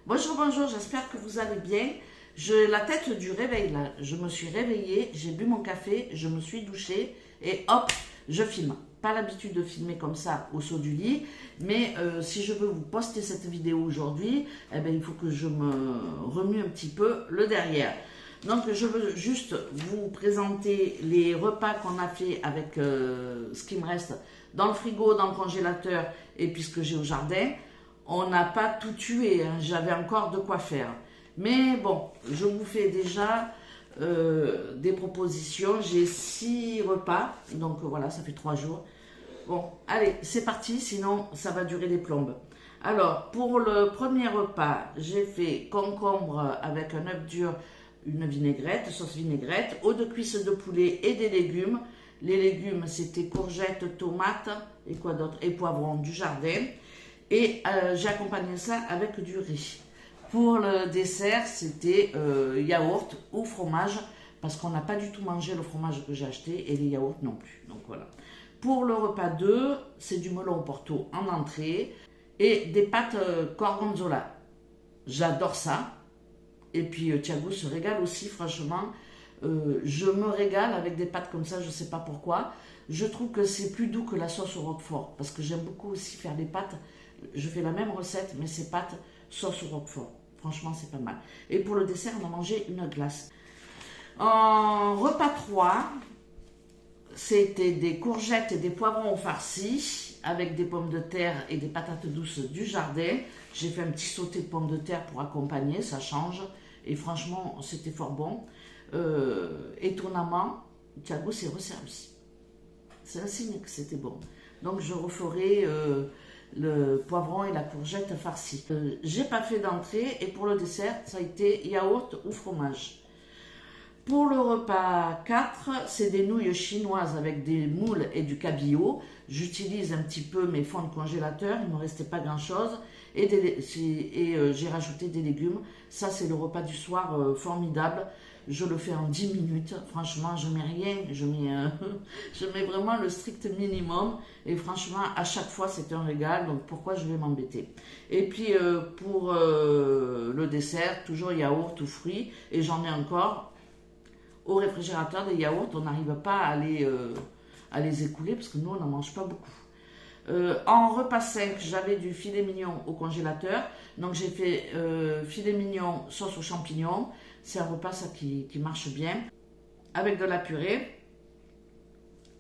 Bonjour, bonjour, j'espère que vous allez bien. J'ai la tête du réveil là. Je me suis réveillée, j'ai bu mon café, je me suis douchée et hop, je filme. Pas l'habitude de filmer comme ça au saut du lit, mais si je veux vous poster cette vidéo aujourd'hui, eh ben, il faut que je me remue un petit peu le derrière. Donc je veux juste vous présenter les repas qu'on a fait avec ce qui me reste dans le frigo, dans le congélateur et puis ce que j'ai au jardin. On n'a pas tout tué, hein, j'avais encore de quoi faire. Mais bon, je vous fais déjà des propositions. J'ai 6 repas, donc voilà, ça fait 3 jours. Bon, allez, c'est parti, sinon ça va durer des plombes. Alors, pour le premier repas, j'ai fait concombre avec un œuf dur, une vinaigrette, sauce vinaigrette, eau de cuisse de poulet et des légumes. Les légumes, c'était courgettes, tomates et quoi d'autre, et poivrons du jardin. Et j'ai accompagné ça avec du riz. Pour le dessert, c'était yaourt ou fromage, parce qu'on n'a pas du tout mangé le fromage que j'ai acheté et les yaourts non plus. Donc voilà. Pour le repas 2, c'est du melon porto en entrée et des pâtes gorgonzola. J'adore ça. Et puis Thiago se régale aussi, franchement. Je me régale avec des pâtes comme ça, je ne sais pas pourquoi. Je trouve que c'est plus doux que la sauce au roquefort, parce que j'aime beaucoup aussi faire des pâtes. Je fais la même recette, mais c'est pâtes sauce au roquefort. Franchement, c'est pas mal. Et pour le dessert, on a mangé une glace. En repas 3, c'était des courgettes et des poivrons farcis avec des pommes de terre et des patates douces du jardin. J'ai fait un petit sauté de pommes de terre pour accompagner, ça change. Et franchement, c'était fort bon. Étonnamment, Thiago s'est resservi. C'est un signe que c'était bon. Donc je referai le poivron et la courgette farcie. J'ai pas fait d'entrée et pour le dessert, ça a été yaourt ou fromage. Pour le repas 4, c'est des nouilles chinoises avec des moules et du cabillaud. J'utilise un petit peu mes fonds de congélateur, il ne me restait pas grand chose. Et j'ai rajouté des légumes. Ça, c'est le repas du soir formidable. Je le fais en 10 minutes. Franchement, je mets rien. Je mets vraiment le strict minimum. Et franchement, à chaque fois, c'est un régal. Donc, pourquoi je vais m'embêter? Et puis, pour le dessert, toujours yaourt ou fruits. Et j'en ai encore au réfrigérateur des yaourts. On n'arrive pas à les écouler parce que nous, on n'en mange pas beaucoup. En repas 5, j'avais du filet mignon au congélateur. Donc, j'ai fait filet mignon sauce aux champignons. C'est un repas ça qui marche bien. Avec de la purée.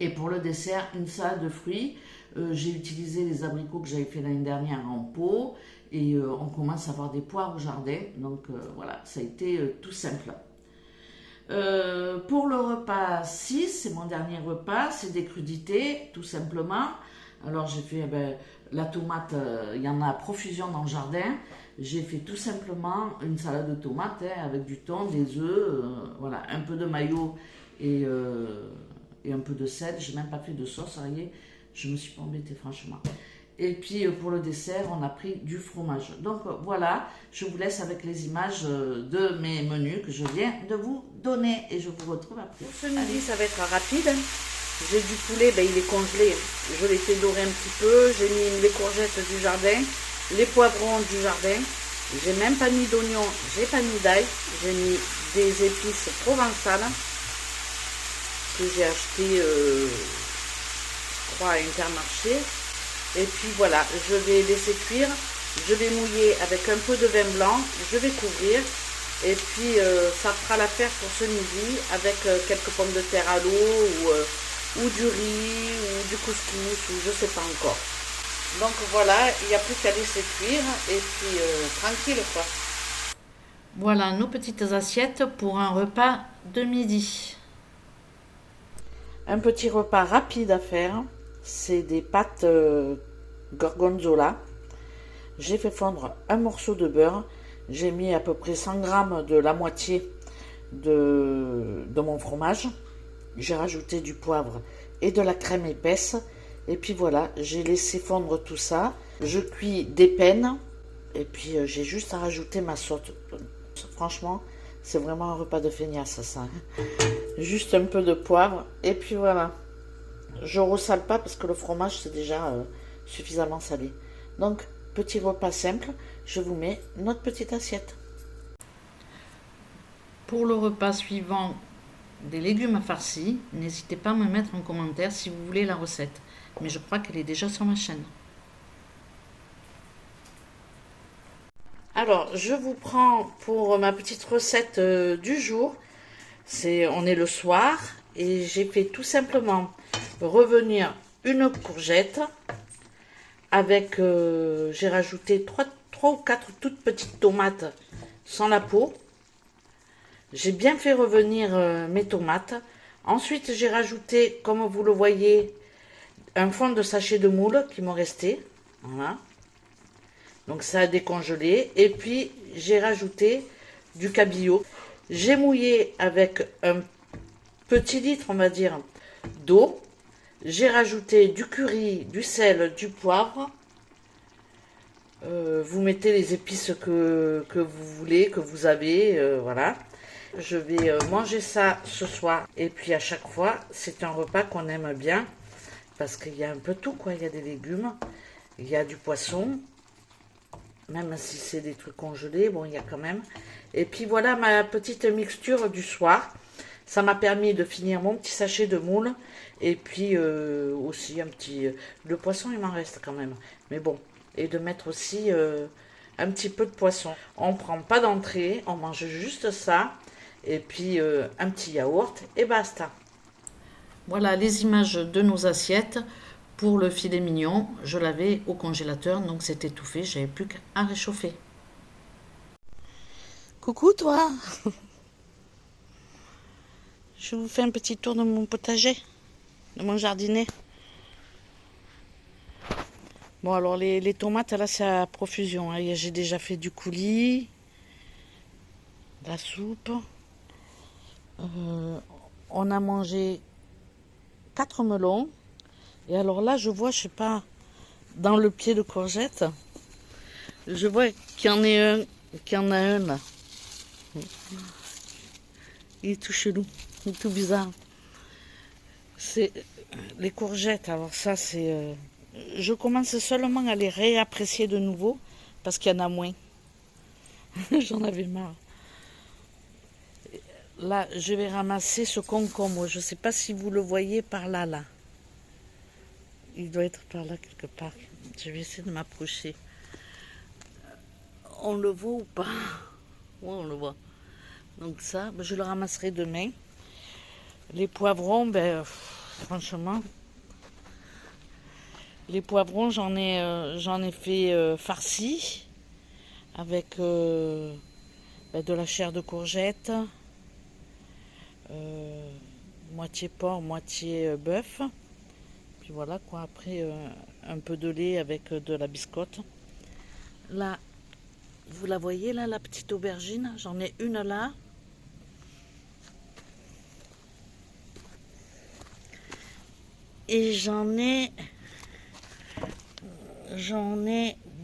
Et pour le dessert, une salade de fruits. J'ai utilisé les abricots que j'avais fait l'année dernière en pot. Et on commence à avoir des poires au jardin. Donc voilà, ça a été tout simple. Pour le repas 6, c'est mon dernier repas. C'est des crudités, tout simplement. Alors j'ai fait la tomate, il y en a à profusion dans le jardin. J'ai fait tout simplement une salade de tomates avec du thon, des œufs, voilà, un peu de mayo et un peu de sel. J'ai même pas fait de sauce, ça y est, je me suis pas embêtée franchement. Et puis pour le dessert, on a pris du fromage. Donc voilà, je vous laisse avec les images de mes menus que je viens de vous donner et je vous retrouve après. Pour ce midi, ça va être rapide. J'ai du poulet, il est congelé. Je l'ai fait dorer un petit peu. J'ai mis les courgettes du jardin, les poivrons du jardin. J'ai même pas mis d'oignons, j'ai pas mis d'ail. J'ai mis des épices provençales que j'ai acheté, je crois, à Intermarché. Et puis voilà, je vais laisser cuire. Je vais mouiller avec un peu de vin blanc. Je vais couvrir. Et puis ça fera l'affaire pour ce midi avec quelques pommes de terre à l'eau ou du riz, ou du couscous, ou je sais pas encore. Donc voilà, il n'y a plus qu'à laisser cuire, et puis tranquille quoi. Voilà nos petites assiettes pour un repas de midi. Un petit repas rapide à faire, c'est des pâtes gorgonzola. J'ai fait fondre un morceau de beurre, j'ai mis à peu près 100 grammes de la moitié de mon fromage. J'ai rajouté du poivre et de la crème épaisse. Et puis voilà, j'ai laissé fondre tout ça. Je cuis des peines. Et puis j'ai juste à rajouter ma sauce. Franchement, c'est vraiment un repas de feignasse ça. Juste un peu de poivre. Et puis voilà. Je ne ressale pas parce que le fromage c'est déjà suffisamment salé. Donc, petit repas simple je vous mets notre petite assiette. Pour le repas suivant des légumes farcis, n'hésitez pas à me mettre en commentaire si vous voulez la recette. Mais je crois qu'elle est déjà sur ma chaîne. Alors, je vous prends pour ma petite recette du jour. On est le soir et j'ai fait tout simplement revenir une courgette avec, j'ai rajouté 3 ou 4 toutes petites tomates sans la peau. J'ai bien fait revenir mes tomates. Ensuite, j'ai rajouté, comme vous le voyez, un fond de sachet de moule qui m'en restait. Voilà. Donc ça a décongelé. Et puis, j'ai rajouté du cabillaud. J'ai mouillé avec un petit litre, on va dire, d'eau. J'ai rajouté du curry, du sel, du poivre. Vous mettez les épices que vous voulez, que vous avez, voilà. Je vais manger ça ce soir. Et puis à chaque fois, c'est un repas qu'on aime bien. Parce qu'il y a un peu tout, quoi. Il y a des légumes, il y a du poisson. Même si c'est des trucs congelés, bon, il y a quand même. Et puis voilà ma petite mixture du soir. Ça m'a permis de finir mon petit sachet de moule. Et puis aussi un petit... le poisson, il m'en reste quand même. Mais bon. Et de mettre aussi un petit peu de poisson. On ne prend pas d'entrée. On mange juste ça. Et puis un petit yaourt. Et basta. Voilà les images de nos assiettes. Pour le filet mignon, je l'avais au congélateur, donc c'était tout fait. J'avais plus qu'à réchauffer. Coucou toi. Je vous fais un petit tour de mon potager, de mon jardinet. Bon, alors les tomates, là, c'est à profusion. Hein. J'ai déjà fait du coulis, de la soupe. On a mangé 4 melons. Et alors là, je vois, je sais pas, dans le pied de courgette, je vois qu'il y en a un là. Il est tout chelou, il est tout bizarre. C'est les courgettes, alors ça c'est... je commence seulement à les réapprécier de nouveau parce qu'il y en a moins. J'en avais marre. Là, je vais ramasser ce concombre. Je ne sais pas si vous le voyez par là, là. Il doit être par là quelque part. Je vais essayer de m'approcher. On le voit ou pas? Oui, on le voit. Donc ça, je le ramasserai demain. Les poivrons, franchement, les poivrons, j'en ai fait farci avec de la chair de courgette, moitié porc, moitié bœuf. Puis voilà quoi, après un peu de lait avec de la biscotte. Là, vous la voyez là, la petite aubergine, j'en ai une là. Et j'en ai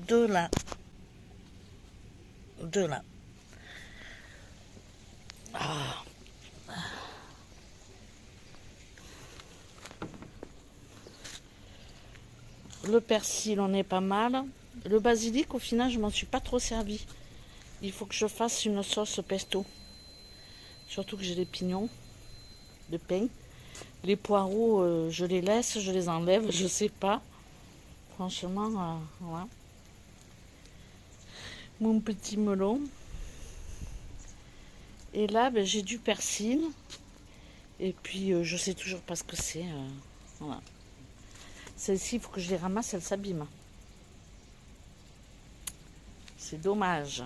2 là. 2 là. Ah. Le persil, on est pas mal. Le basilic, au final, je m'en suis pas trop servi. Il faut que je fasse une sauce pesto. Surtout que j'ai des pignons de pain. Les poireaux, je les laisse, je les enlève, je sais pas. Franchement, voilà. Mon petit melon. Et là, j'ai du persil. Et puis, je sais toujours pas ce que c'est. Voilà. Celles-ci, il faut que je les ramasse, elles s'abîment. C'est dommage.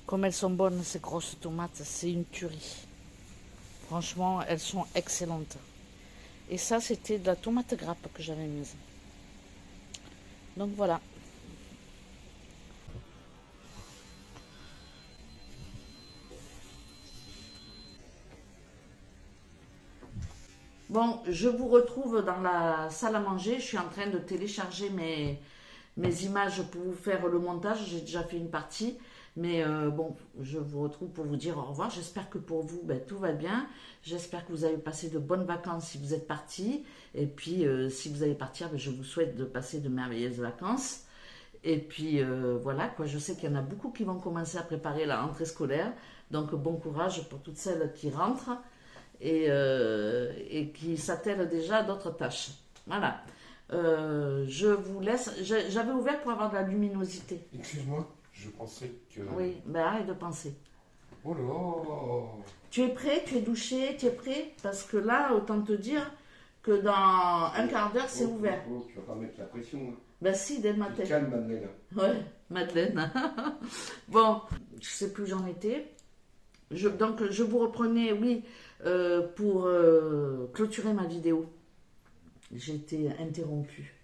Comme elles sont bonnes, ces grosses tomates, c'est une tuerie. Franchement, elles sont excellentes. Et ça, c'était de la tomate grappe que j'avais mise. Donc voilà. Bon, je vous retrouve dans la salle à manger. Je suis en train de télécharger mes images pour vous faire le montage. J'ai déjà fait une partie. Mais bon, je vous retrouve pour vous dire au revoir. J'espère que pour vous, tout va bien. J'espère que vous avez passé de bonnes vacances si vous êtes partis. Et puis, si vous allez partir, je vous souhaite de passer de merveilleuses vacances. Et puis voilà, quoi, je sais qu'il y en a beaucoup qui vont commencer à préparer la rentrée scolaire. Donc bon courage pour toutes celles qui rentrent et qui s'attellent déjà à d'autres tâches. Voilà. Je vous laisse. J'avais ouvert pour avoir de la luminosité. Excuse-moi, je pensais que... Oui, ben arrête de penser. Oh là. Tu es prêt? Tu es douché? Tu es prêt? Parce que là, autant te dire que dans un quart d'heure, c'est ouvert. Tu vas pas mettre la pression. Hein. Ben si, dès le matin. Calme, Madeleine. Ouais, Madeleine. Bon, je sais plus où j'en étais. Donc, je vous reprenais, oui, pour clôturer ma vidéo. J'ai été interrompue.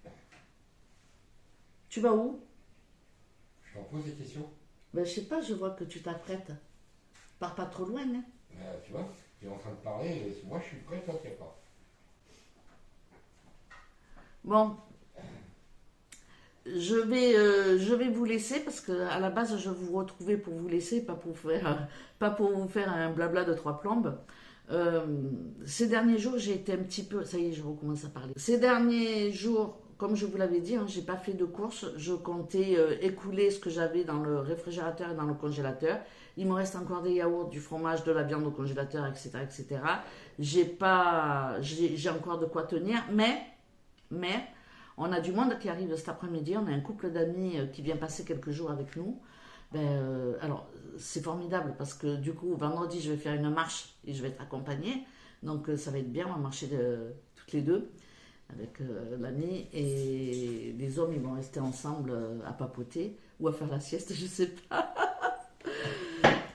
Tu vas où? Je t'en pose des questions. Ben, je sais pas, je vois que tu t'apprêtes. Pars pas trop loin, hein. Tu vois, tu es en train de parler, et moi je suis prêt, toi t'es pas. Bon. Je vais vous laisser parce que à la base je vous retrouvais pour vous laisser, pas pour vous faire un blabla de trois plombes. Ces derniers jours j'ai été un petit peu, ça y est je recommence à parler. Ces derniers jours, comme je vous l'avais dit, hein, j'ai pas fait de courses, je comptais écouler ce que j'avais dans le réfrigérateur et dans le congélateur. Il me reste encore des yaourts, du fromage, de la viande au congélateur, etc., etc. J'ai encore de quoi tenir, mais on a du monde qui arrive cet après-midi, on a un couple d'amis qui vient passer quelques jours avec nous. Alors, c'est formidable parce que du coup, vendredi, je vais faire une marche et je vais être accompagnée. Donc, ça va être bien, on va marcher toutes les deux avec l'ami. Et les hommes, ils vont rester ensemble à papoter ou à faire la sieste, je sais pas.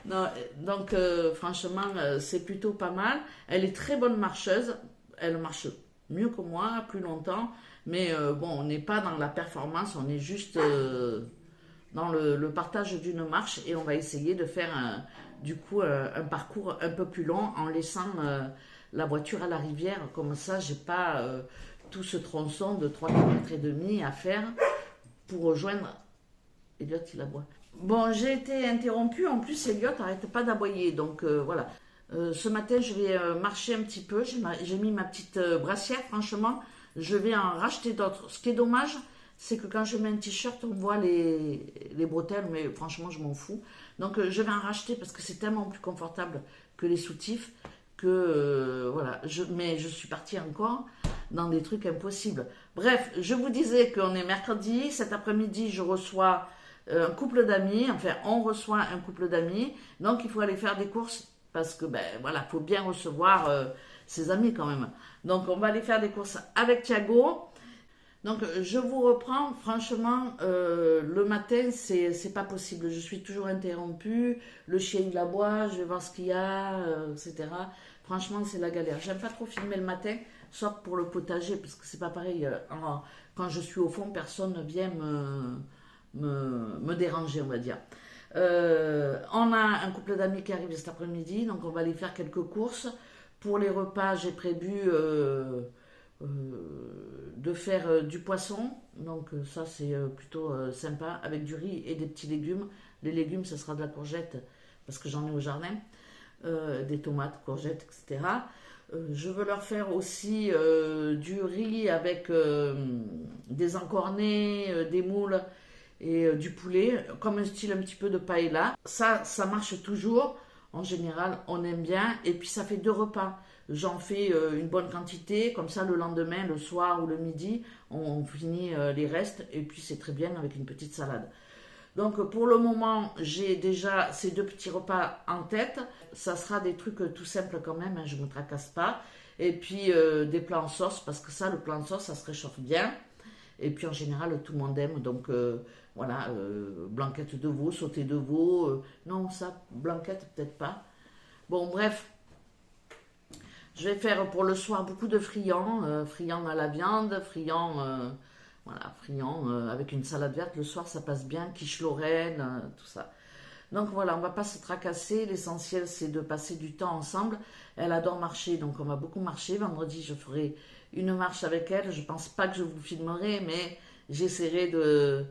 Non, donc, franchement, c'est plutôt pas mal. Elle est très bonne marcheuse. Elle marche mieux que moi, plus longtemps. Mais bon, on n'est pas dans la performance, on est juste dans le partage d'une marche et on va essayer de faire un parcours un peu plus long en laissant la voiture à la rivière. Comme ça, j'ai pas tout ce tronçon de 3,5 km à faire pour rejoindre. Elliot, il aboie. Bon, j'ai été interrompue. En plus, Elliot n'arrête pas d'aboyer. Donc voilà. Ce matin, je vais marcher un petit peu. J'ai mis ma petite brassière, franchement. Je vais en racheter d'autres. Ce qui est dommage, c'est que quand je mets un t-shirt, on voit les bretelles, mais franchement, je m'en fous. Donc, je vais en racheter parce que c'est tellement plus confortable que les soutifs que, voilà. Mais je suis partie encore dans des trucs impossibles. Bref, je vous disais qu'on est mercredi. Cet après-midi, je reçois un couple d'amis. Enfin, on reçoit un couple d'amis. Donc, il faut aller faire des courses parce que, voilà, il faut bien recevoir ses amis quand même. Donc, on va aller faire des courses avec Thiago. Donc, je vous reprends. Franchement, le matin, c'est pas possible. Je suis toujours interrompue. Le chien, il aboie. Je vais voir ce qu'il y a, etc. Franchement, c'est la galère. J'aime pas trop filmer le matin, sauf pour le potager, parce que c'est pas pareil. Quand je suis au fond, personne ne vient me déranger, on va dire. On a un couple d'amis qui arrive cet après-midi. Donc, on va aller faire quelques courses. Pour les repas, j'ai prévu de faire du poisson. Donc ça, c'est plutôt sympa, avec du riz et des petits légumes. Les légumes, ce sera de la courgette, parce que j'en ai au jardin. Des tomates, courgettes, etc. Je veux leur faire aussi du riz avec des encornets, des moules et du poulet, comme un style un petit peu de paella. Ça marche toujours. En général, on aime bien. Et puis, ça fait 2 repas. J'en fais une bonne quantité. Comme ça, le lendemain, le soir ou le midi, on finit les restes. Et puis, c'est très bien avec une petite salade. Donc, pour le moment, j'ai déjà ces 2 petits repas en tête. Ça sera des trucs tout simples quand même. Hein, je ne me tracasse pas. Et puis, des plats en sauce. Parce que ça, le plat en sauce, ça se réchauffe bien. Et puis, en général, tout le monde aime. Donc, voilà, blanquette de veau, sauté de veau. Non, ça, blanquette, peut-être pas. Bon, bref. Je vais faire pour le soir beaucoup de friands. Friands à la viande, friands avec une salade verte. Le soir, ça passe bien. Quiche Lorraine, tout ça. Donc voilà, on ne va pas se tracasser. L'essentiel, c'est de passer du temps ensemble. Elle adore marcher, donc on va beaucoup marcher. Vendredi, je ferai une marche avec elle. Je ne pense pas que je vous filmerai, mais j'essaierai de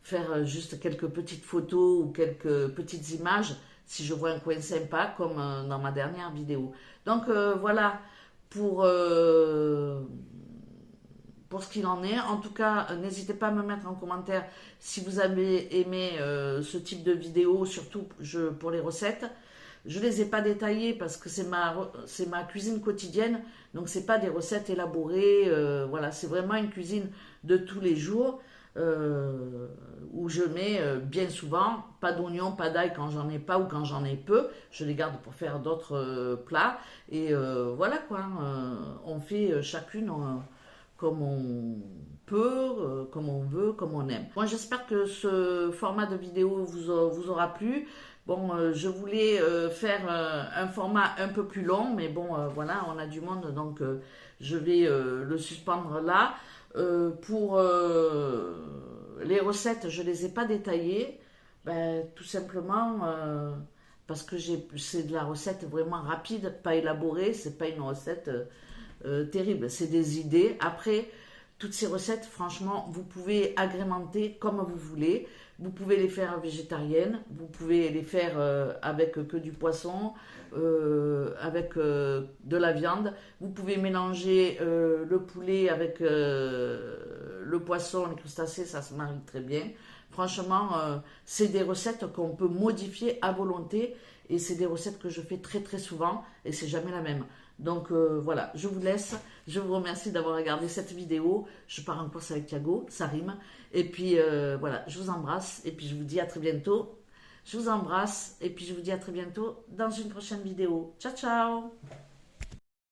faire juste quelques petites photos ou quelques petites images si je vois un coin sympa, comme dans ma dernière vidéo. Donc voilà pour pour ce qu'il en est. En tout cas, n'hésitez pas à me mettre en commentaire si vous avez aimé ce type de vidéo, surtout pour les recettes. Je ne les ai pas détaillées parce que c'est ma cuisine quotidienne, donc c'est pas des recettes élaborées. Voilà, c'est vraiment une cuisine de tous les jours où je mets bien souvent pas d'oignons, pas d'ail quand j'en ai pas ou quand j'en ai peu. Je les garde pour faire d'autres plats. Et voilà quoi, on fait chacune comme on peut, comme on veut, comme on aime. Moi j'espère que ce format de vidéo vous aura plu. Bon, je voulais faire un format un peu plus long, mais bon, voilà, on a du monde, donc je vais le suspendre là. Pour les recettes, je ne les ai pas détaillées, ben, tout simplement parce que c'est de la recette vraiment rapide, pas élaborée, c'est pas une recette terrible, c'est des idées. Après, toutes ces recettes, franchement, vous pouvez agrémenter comme vous voulez. Vous pouvez les faire végétariennes, vous pouvez les faire avec que du poisson, avec de la viande. Vous pouvez mélanger le poulet avec le poisson, les crustacés, ça se marie très bien. Franchement, c'est des recettes qu'on peut modifier à volonté et c'est des recettes que je fais très très souvent et c'est jamais la même. Donc voilà, je vous laisse. Je vous remercie d'avoir regardé cette vidéo. Je pars en course avec Thiago, ça rime. Et puis voilà, je vous embrasse et puis je vous dis à très bientôt. Je vous embrasse et puis je vous dis à très bientôt dans une prochaine vidéo. Ciao, ciao!